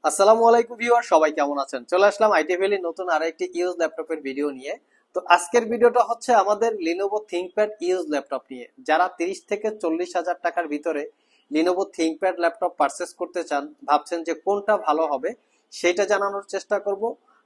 আসসালামু আলাইকুম ভিউয়ার, সবাই কেমন আছেন? চলে আসলাম আইটি ভ্যালির নতুন আরেকটি ইউজ ল্যাপটপের ভিডিও নিয়ে। তো আজকের ভিডিওটা হচ্ছে আমাদের লিনোভো থিংকপ্যাড ইউজ ল্যাপটপ নিয়ে। যারা 30 থেকে 40 হাজার টাকার ভিতরে লিনোভো থিংকপ্যাড ল্যাপটপ পারচেস করতে চান, ভাবছেন যে কোনটা ভালো হবে, সেটা জানানোর চেষ্টা করব।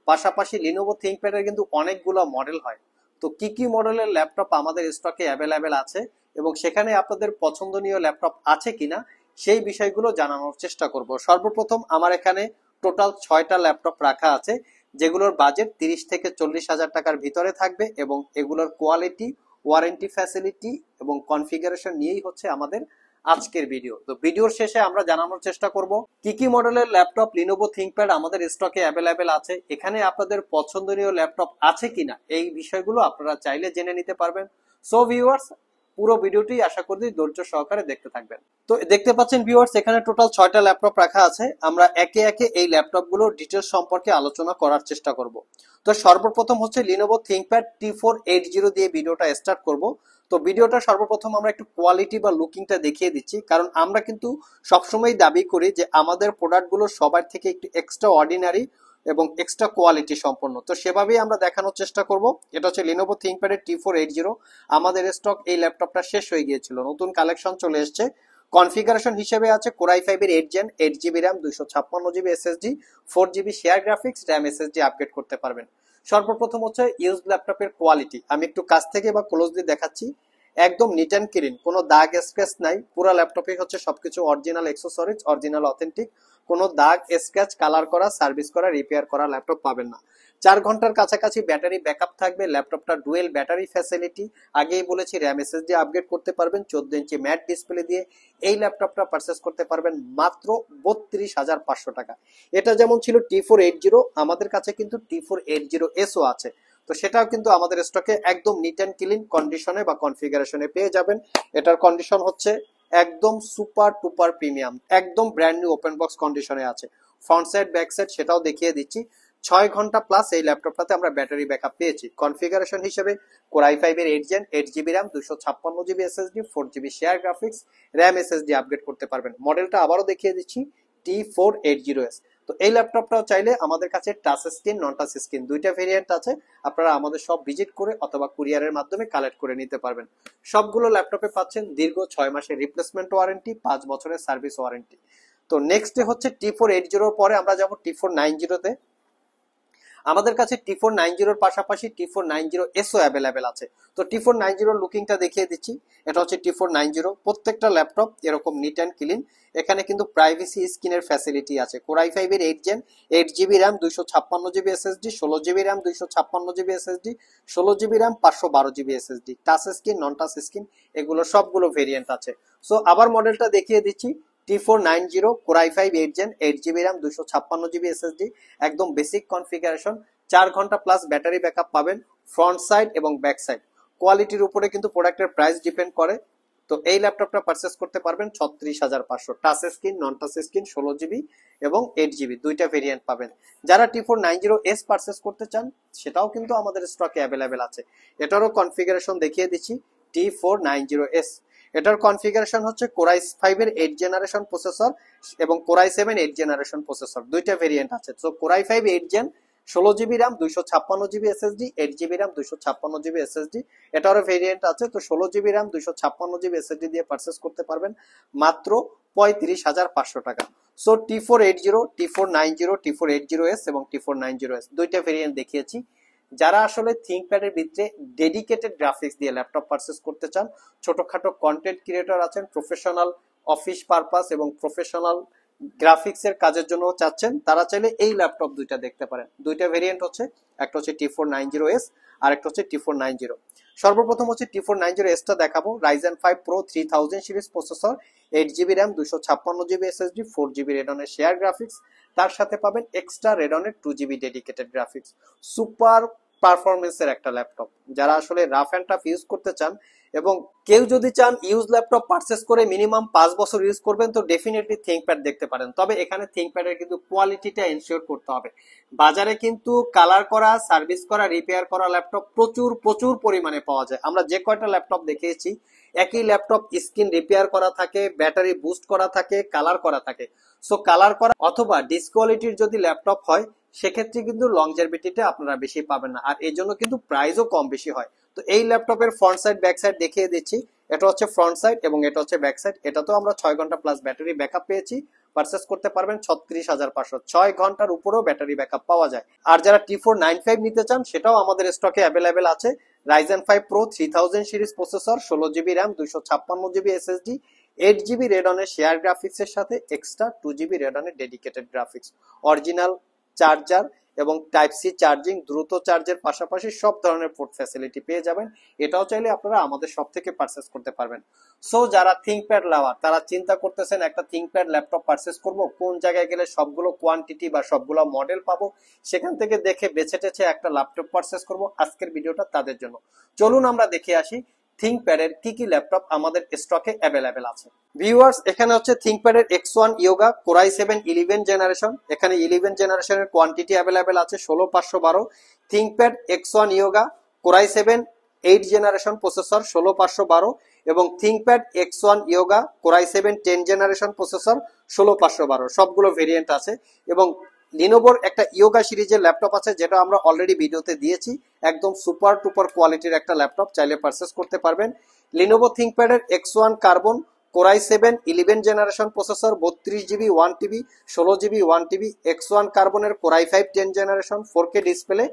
পাশাপাশি লিনোভো থিংকপ্যাডের কিন্তু অনেকগুলো মডেল হয়। তো কি কি মডেলের ল্যাপটপ আমাদের স্টকে অ্যাভেলেবেল আছে এবং সেখানে আপনাদের পছন্দনীয় ল্যাপটপ আছে কিনা, সেই বিষয়গুলো জানানোর চেষ্টা করব। সর্বপ্রথম আমার এখানে টোটাল 6টা ল্যাপটপ রাখা আছে, যেগুলোর বাজেট 30 থেকে 40 হাজার টাকার ভিতরে থাকবে এবং এগুলোর কোয়ালিটি, ওয়ারেন্টি ফ্যাসিলিটি এবং কনফিগারেশন নিয়েই হচ্ছে আমাদের আজকের ভিডিও। তো ভিডিওর শেষে আমরা জানানোর চেষ্টা করব কি কি মডেলের ল্যাপটপ লিনোভো থিংকপ্যাড আমাদের স্টকে অ্যাভেলেবেল আছে, এখানে আপনাদের পছন্দনীয় ল্যাপটপ আছে কিনা, এই বিষয়গুলো আপনারা চাইলে জেনে নিতে পারবেন। সো ভিউয়ার্স, পুরো ভিডিওটি আশা করি ধৈর্য সহকারে দেখতে থাকবেন। তো দেখতে পাচ্ছেন ভিউয়ার্স, এখানে টোটাল 6টা ল্যাপটপ রাখা আছে। আমরা একে একে এই ল্যাপটপগুলোর ডিটেলস সম্পর্কে আলোচনা করার চেষ্টা করব। তো সর্বপ্রথম হচ্ছে লিনোভো থিংকপ্যাড T480 দিয়ে ভিডিওটা স্টার্ট করব। তো ভিডিওটা সর্বপ্রথম আমরা একটু কোয়ালিটি বা লুকিংটা দেখিয়ে দিচ্ছি, কারণ আমরা কিন্তু সবসময় দাবি করি যে আমাদের প্রোডাক্টগুলো সবার থেকে একটু এক্সট্রা অর্ডিনারি এবং এক্সট্রা কোয়ালিটি সম্পন্ন। তো সেভাবেই আমরা দেখানোর চেষ্টা করব। এটা হচ্ছে লিনোভো থিংকপ্যাডের T480। আমাদের স্টক এই ল্যাপটপটা শেষ হয়ে গিয়েছিল, নতুন কালেকশন চলে এসেছে। কনফিগারেশন হিসেবে আছে কোরাই 5 এর 8 gen, 8 GB RAM, 256 GB SSD, 4 GB share graphics, RAM SSD upgrade করতে পারবেন। সর্বপ্রথম হচ্ছে ইউজ ল্যাপটপের কোয়ালিটি। আমি একটু কাছ থেকে বা ক্লোজলি দেখাচ্ছি। একদম নিট অ্যান্ড ক্লিন, কোনো দাগ স্ক্র্যাচ নাই। পুরো ল্যাপটপে হচ্ছে সবকিছু অরিজিনাল অ্যাক্সেসরিজ, অরিজিনাল অথেন্টিক। কোনো দাগ স্ক্র্যাচ, কালার করা, সার্ভিস করা, রিপেয়ার করা ল্যাপটপ পাবেন না। 4 ঘন্টার কাছাকাছি ব্যাটারি ব্যাকআপ থাকবে। ল্যাপটপটা ডুয়েল ব্যাটারি ফ্যাসিলিটি। আগেই বলেছি র্যাম এসএসডি আপগ্রেড করতে পারবেন। 14 ইঞ্চি ম্যাট ডিসপ্লে দিয়ে এই ল্যাপটপটা পারচেস করতে পারবেন মাত্র 32,500 টাকা। এটা যেমন ছিল T480, আমাদের কাছে কিন্তু T480S ও আছে। তো সেটাও কিন্তু আমাদের স্টকে একদম নিট অ্যান্ড ক্লিন কন্ডিশনে বা কনফিগারেশনে পেয়ে যাবেন। এটার কন্ডিশন হচ্ছে একদম সুপার টুপার প্রিমিয়াম, একদম ব্র্যান্ড নিউ ওপেন বক্স কন্ডিশনে আছে। ফ্রন্ট সাইড ব্যাক সাইড সেটাও দেখিয়ে দিচ্ছি। 6 ঘন্টা প্লাস এই ল্যাপটপটাতে আমরা ব্যাটারি ব্যাকআপ পেয়েছি। কনফিগারেশন হিসেবে কোরাই 5 এর 8 gen, 8 GB RAM, 256 GB SSD, 4 GB share graphics, RAM SSD upgrade করতে পারবেন। মডেলটা আবারও দেখিয়ে দিচ্ছি, T480S। তো এই ল্যাপটপটাও চাইলে আমাদের কাছে touch screen, non touch screen দুইটা ভেরিয়েন্ট আছে। আপনারা আমাদের সব ভিজিট করে অথবা কুরিয়ারের মাধ্যমে কালেক্ট করে নিতে পারবেন। সবগুলো ল্যাপটপে পাচ্ছেন দীর্ঘ 6 মাসের রিপ্লেসমেন্ট ওয়ারেন্টি, 5 বছরের সার্ভিস ওয়ারেন্টি। তো নেক্সট হচ্ছে T480 পরে আমরা যাবো T490-তে। আমাদের কাছে T490 পাশাপাশি T490S ও অ্যাভেলেবেল আছে। তো T490 লুকিংটা দেখিয়ে দিচ্ছি। এটা হচ্ছে T490। প্রত্যেকটা ল্যাপটপ এরকম নিট অ্যান্ড ক্লিন। এখানে কিন্তু প্রাইভেসি স্ক্রিনের ফ্যাসিলিটি আছে। কোরাই 5 এর 8 gen, 8 GB RAM, 256 GB SSD, 16 GB RAM, 256 GB SSD, 16 GB RAM, 512 GB SSD. Touch screen, non touch screen এগুলো সবগুলো ভেরিয়েন্ট আছে। সো আবার মডেলটা দেখিয়ে দিচ্ছি। T490 core i 5 8 gen, 8 GB RAM, 256 GB SSD, একদম বেসিক কনফিগারেশন। 4 ঘন্টা প্লাস ব্যাটারি ব্যাকআপ পাবেন ফ্রন্ট সাইড এবং ব্যাক সাইড। কোয়ালিটির উপরে কিন্তু প্রোডাক্টের প্রাইস ডিপেন্ড করে। তো এই ল্যাপটপটা পারচেস করতে পারবেন 36,500। Touch screen, non touch screen, 16 GB এবং 8 জিবি দুইটা ভেরিয়েন্ট পাবেন। যারা T490S পারচেস করতে চান, সেটাও কিন্তু আমাদের স্টকে অ্যাভেলেবেল আছে। এটারও কনফিগারেশন দেখিয়ে দিচ্ছি। T490S, এটার কনফিগারেশন হচ্ছে কোরাই 5 এর 8 জেনারেশন প্রসেসর এবং কোরাই 7 8 জেনারেশন প্রসেসর, দুইটা ভেরিয়েন্ট আছে। তো core i 5 8 gen, 16 GB RAM, 256 GB SSD, 8 GB RAM, 256 GB SSD, এটারও ভেরিয়েন্ট আছে। তো 16 জিবি র্যাম, 256 জিবি এসএসডি দিয়ে পারচেস করতে পারবেন মাত্র 35,500 টাকা। সো T480, T490, T480S এবং T490S দুইটা ভেরিয়েন্ট দেখিয়েছি। যারা আসলে থিংকপ্যাডের ভিতরে ডেডিকেটেড গ্রাফিক্স দিয়ে ল্যাপটপ পারচেস করতে চান, ছোটখাটো কন্টেন্ট ক্রিয়েটর আছেন, প্রফেশনাল অফিস পারপাস এবং প্রফেশনাল গ্রাফিক্স এর কাজের জন্য চাচ্ছেন, তারা চাইলে এই ল্যাপটপ দুইটা দেখতে পারেন। দুইটা ভেরিয়েন্ট হচ্ছে, একটা হচ্ছে T490S আর একটা হচ্ছে T490। সর্বপ্রথম হচ্ছে T490S টা দেখাবো। Ryzen 5 Pro 3000 series processor, 8 GB RAM, 256 GB SSD, 4 GB রেডনের শেয়ার গ্রাফিক্স, তার সাথে পাবেন এক্সট্রা রেডনের 2 জিবি ডেডিকেটেড গ্রাফিক্স। সুপার পারফরমেন্সের একটা ল্যাপটপ। যারা আসলে রাফ অ্যান্ড টাফ ইউজ করতে চান, এবং কেউ যদি চান ইউজ ল্যাপটপ পারচেস করে মিনিমাম 5 বছর ইউজ করবেন তো ডেফিনেটলি থিংকপ্যাড দেখতে পারেন। তবে এখানে থিংকপ্যাডের কিন্তু কোয়ালিটিটা এনশিওর করতে হবে। বাজারে কিন্তু কালার করা, সার্ভিস করা, রিপেয়ার করা ল্যাপটপ প্রচুর প্রচুর পরিমাণে পাওয়া যায়। আমরা যে কয়টা ল্যাপটপ দেখিয়েছি একই ল্যাপটপ স্ক্রিন রিপেয়ার করা থাকে, ব্যাটারি বুস্ট করা থাকে, কালার করা থাকে। সো কালার করা অথবা ডিসকোয়ালিটির যদি ল্যাপটপ হয় সেক্ষেত্রে কিন্তু লংজেভিটিটা আপনারা বেশি পাবেন না, আর এই জন্য কিন্তু প্রাইসও কম বেশি হয়। তো এই ল্যাপটপের ফ্রন্ট সাইড ব্যাক সাইড দেখিয়ে দিচ্ছি। এটা হচ্ছে ফ্রন্ট সাইড এবং এটা হচ্ছে ব্যাক সাইড। এটা তো আমরা 6 ঘন্টা প্লাস ব্যাটারি ব্যাকআপ পেয়েছি। পারচেস করতে পারবেন 36,500, 6 ঘন্টার উপরেও ব্যাটারি ব্যাকআপ পাওয়া যায়। আর যারা T495 নিতে চান সেটাও আমাদের স্টকে অ্যাভেলেবেল আছে। Ryzen 5 Pro 3000 series processor, 16GB RAM, 256GB SSD, 8GB রেডনের শেয়ার গ্রাফিক্স এর সাথে এক্সট্রা 2GB রেডনের ডেডিকেটেড গ্রাফিক্স, অরিজিনাল চার্জার এবং টাইপ সি চার্জিং, দ্রুত চার্জের পাশাপাশি সব ধরনের পোর্ট ফ্যাসিলিটি পেয়ে যাবেন। এটাও চাইলে আপনারা আমাদের শপ থেকে পারচেস করতে পারবেন। সো যারা থিংকপ্যাড লাভার তারা চিন্তা করতেছেন একটা থিংকপ্যাড ল্যাপটপ পারচেস করব, কোন জায়গায় গেলে সবগুলো কোয়ান্টিটি বা সবগুলো মডেল পাবো, সেখান থেকে দেখে বেছে টেছে একটা ল্যাপটপ পারচেস করব, আজকের ভিডিওটা তাদের জন্য। চলুন আমরা দেখে আসি থিংকপ্যাডের কি কি ল্যাপটপ আমাদের স্টকে অ্যাভেলেবেল আছে। ভিউয়ার্স, এখানে হচ্ছে থিংকপ্যাডের X1 Yoga Core i7 11 generation. এখানে 11 জেনারেশনের কোয়ান্টিটি অ্যাভেলেবেল আছে 16512। ThinkPad X1 Yoga Core i7 8 generation processor, 16512 এবং ThinkPad X1 Yoga Core i7 10 generation processor, 16512। সবগুলো ভেরিয়েন্ট আছে। এবং লিনোভোর একটা ইয়োগা সিরিজের ল্যাপটপ আছে যেটা আমরা অলরেডি ভিডিওতে দিয়েছি, একদম সুপার টুপার কোয়ালিটির একটা ল্যাপটপ, চাইলে পারচেস করতে পারবেন। লিনোভো থিংকপ্যাডের X1 carbon Core i7 11 generation processor, 32GB 1TB, 16GB 1TB, X1 কার্বনের Core i5 10 generation 4K display,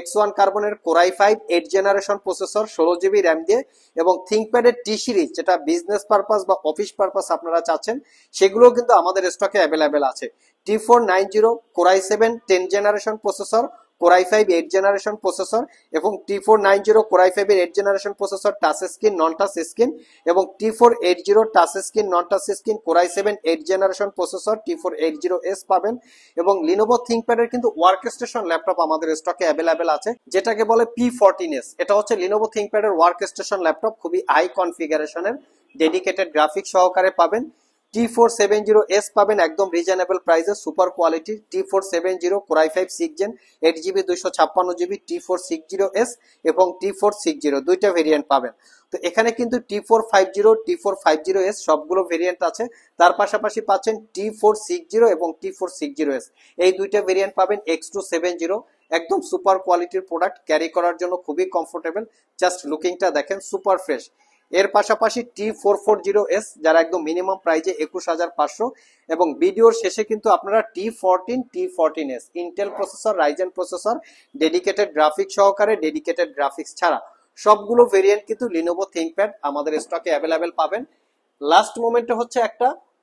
X1 কার্বনের Core i5 8 generation processor, 16GB RAM দিয়ে। এবং থিংকপ্যাডের টি সিরিজ যেটা বিজনেস পারপাস বা অফিস পারপাস আপনারা চাচ্ছেন সেগুলো কিন্তু আমাদের স্টকে অ্যাভেলেবেল আছে। T490 Core i7 10 generation processor, Core i5 8 generation processor এবং T490 Core i5 এর 8 generation processor, touch screen non touch screen এবং T480 touch screen non touch screen Core i7 8 generation processor, T480S পাবেন। এবং Lenovo ThinkPad এর কিন্তু workstation laptop আমাদের স্টকে available আছে যেটাকে বলে P14s। এটা হচ্ছে Lenovo ThinkPad এর ওয়ার্কস্টেশন ল্যাপটপ, খুবই হাই কনফিগারেশনের, ডেডিকেটেড গ্রাফিক্স সহকারে পাবেন। T470S পাবেন একদম রিজনেবল প্রাইসে, super quality T470 Core i5 6 gen 8GB 256GB T460S এবং T460 দুইটা ভেরিয়েন্ট পাবেন। তো এখানে কিন্তু T450 T450S সবগুলো ভেরিয়েন্ট আছে। তার পাশাপাশি পাচ্ছেন T460 এবং T460S, এই দুইটা ভেরিয়েন্ট পাবেন। X270 একদম সুপার কোয়ালিটির প্রোডাক্ট, ক্যারি করার জন্য খুবই কমফোর্টেবল, জাস্ট লুকিংটা দেখেন সুপার ফ্রেশ। এর পাশাপাশি T440S যারা একদম মিনিমাম প্রাইজে 21,500 এবং ভিডিওর শেষে কিন্তু আপনারা T14S Intel processor, Ryzen processor, dedicated graphics সহকারে, ডেডিকেটেড গ্রাফিক্স ছাড়া সবগুলো ভেরিয়েন্ট কিন্তু Lenovo ThinkPad আমাদের স্টকে অ্যাভেলেবেল পাবেন। লাস্ট মোমেন্টে হচ্ছে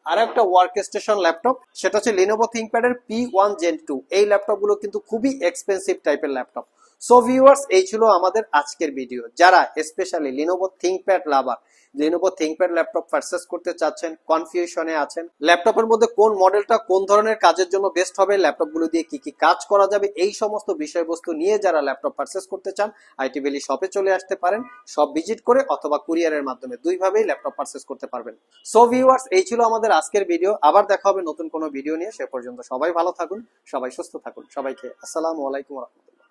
আর একটা ওয়ার্কস্টেশন ল্যাপটপ, সেটা হচ্ছে Lenovo ThinkPad এর P1 Gen 2। এই ল্যাপটপগুলো কিন্তু খুবই এক্সপেন্সিভ টাইপের ল্যাপটপ। সো ভিউয়ার্স, এই ছিল আমাদের আজকের ভিডিও। যারা স্পেশালি Lenovo ThinkPad লাভার, Lenovo ThinkPad ল্যাপটপ পারচেস করতে চাচ্ছেন, কনফিউশনে আছেন ল্যাপটপের মধ্যে কোন মডেলটা কোন ধরনের কাজের জন্য বেস্ট হবে, ল্যাপটপগুলো দিয়ে কি কি কাজ করা যাবে, এই সমস্ত বিষয়বস্তু নিয়ে যারা ল্যাপটপ পারচেস করতে চান আইটি ভ্যালি শপে চলে আসতে পারেন, শপ ভিজিট করে অথবা কুরিয়ারের মাধ্যমে, দুইভাবেই ল্যাপটপ পারচেস করতে পারবেন। সো ভিউয়ার্স, এই ছিল আমাদের আজকের ভিডিও। আবার দেখা হবে নতুন কোনো ভিডিও নিয়ে। সে পর্যন্ত সবাই ভালো থাকুন, সবাই সুস্থ থাকুন। সবাইকে আসসালামু আলাইকুম ওয়া রাহমাতুল্লাহ।